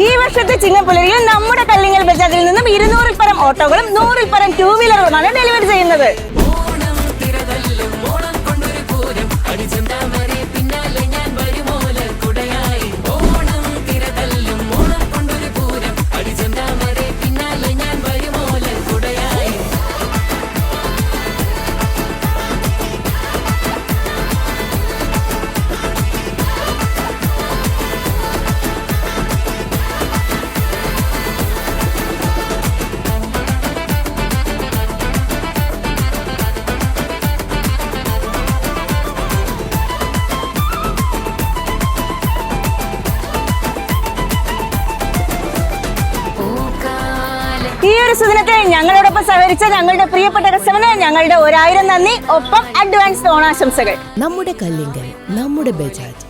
ഈ വർഷത്തെ ചിങ്ങപ്പുലരിയിൽ നമ്മുടെ കല്ലിങ്ങൽ ബജാജിൽ നിന്നും 200-ൽ പരം ഓട്ടോകളും 100-ൽ പരം 2-വീലറുകളുമാണ് ഡെലിവറി ചെയ്യുന്നത്. ഈ ഒരു സുദിനത്തിൽ ഞങ്ങളോടൊപ്പം സഹകരിച്ച ഞങ്ങളുടെ പ്രിയപ്പെട്ട കസ്റ്റമറിന് ഞങ്ങളുടെ 1000 നന്ദി, ഒപ്പം അഡ്വാൻസ് ഓണാശംസകൾ. നമ്മുടെ കല്ലിങ്കൽ, നമ്മുടെ ബജാജ്.